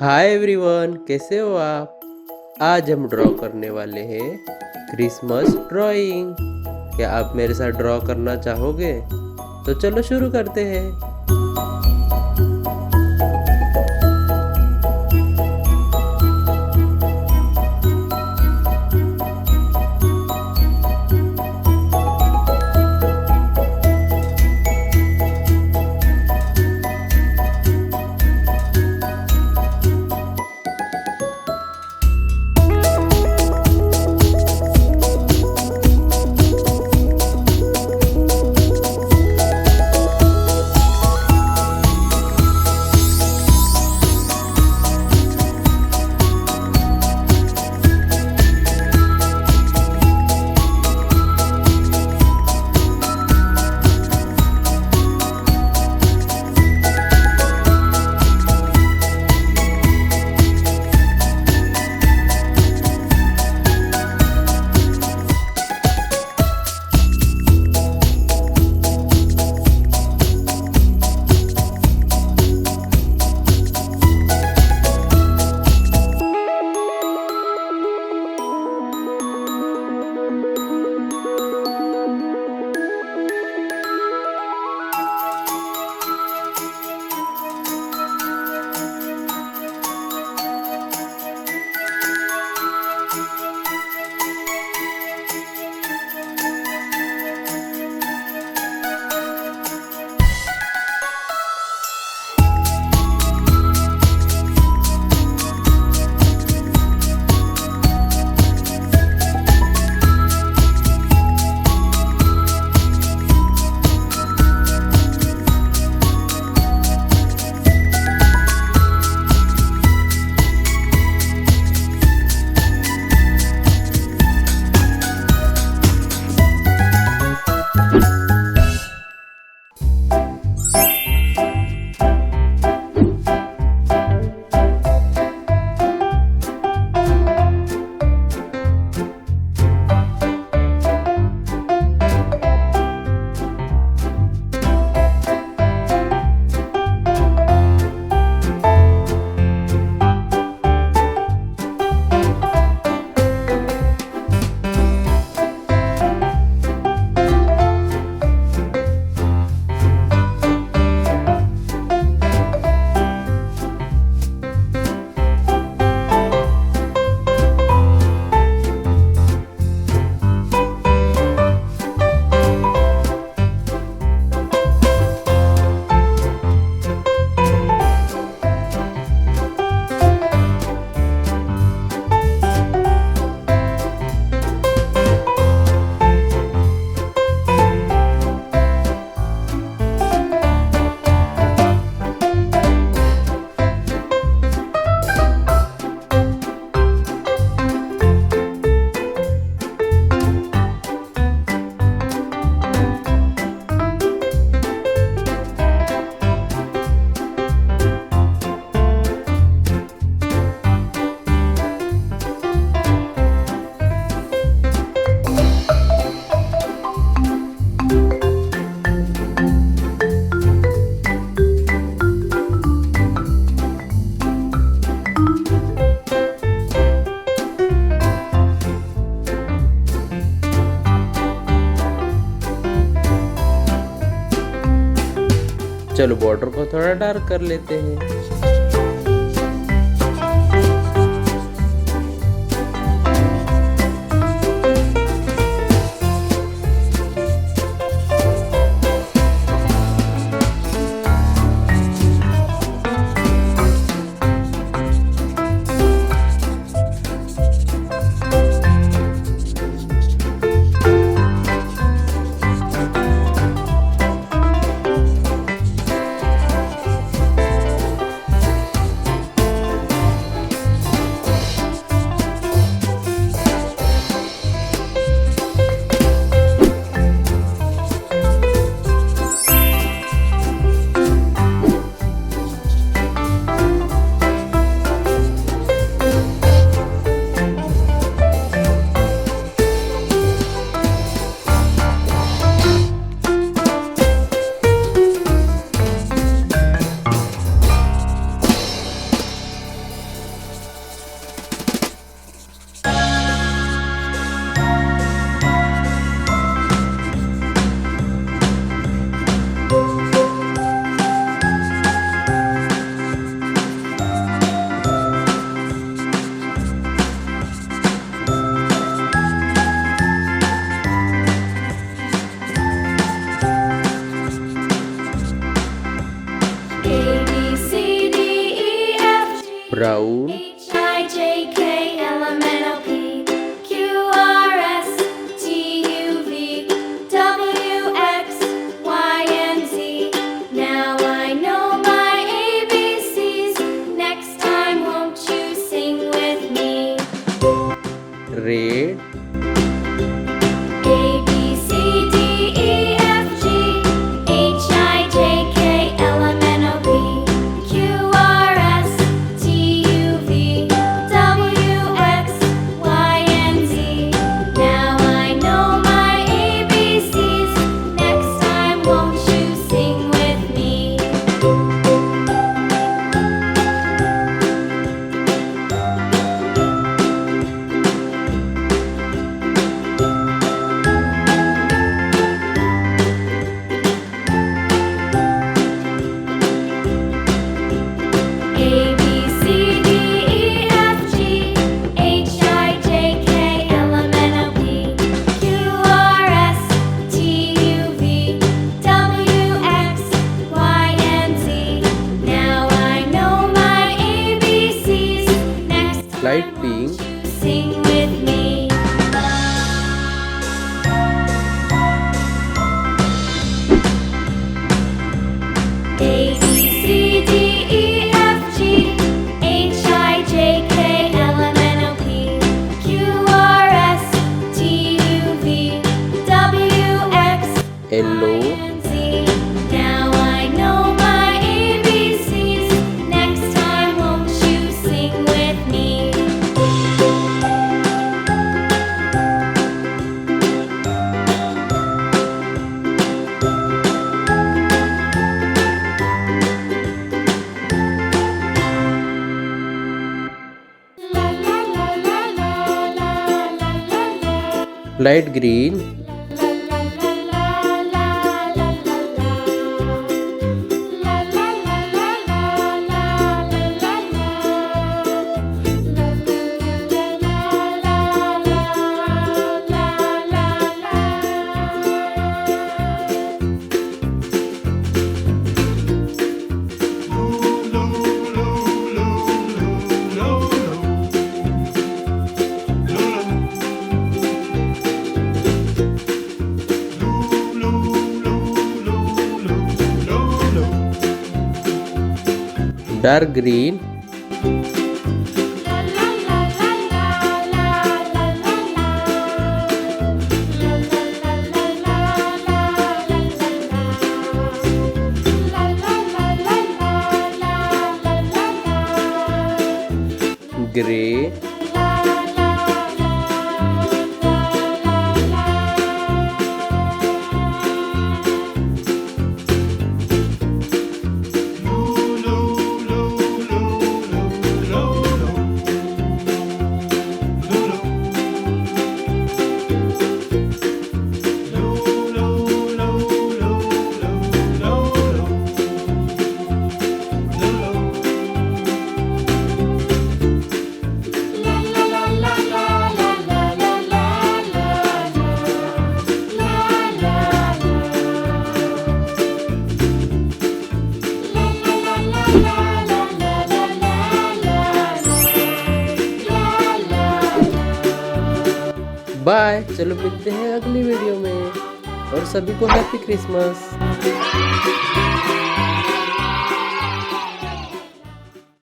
Hi everyone, कैसे हो आप। आज हम ड्रॉ करने वाले हैं क्रिसमस ड्राइंग। क्या आप मेरे साथ ड्रॉ करना चाहोगे? तो चलो शुरू करते हैं। चलो बॉर्डर को थोड़ा डार्क कर लेते हैं। Brown, red, light pink, Sing with me. A B C D E F G H I J K L M N O P Q R S T U V W X yellow, and Z. Now I know my ABCs. Next time, won't you sing with me? Light green, dark green, grey, bye. चलो मिलते हैं अगली video में और सभी को happy Christmas.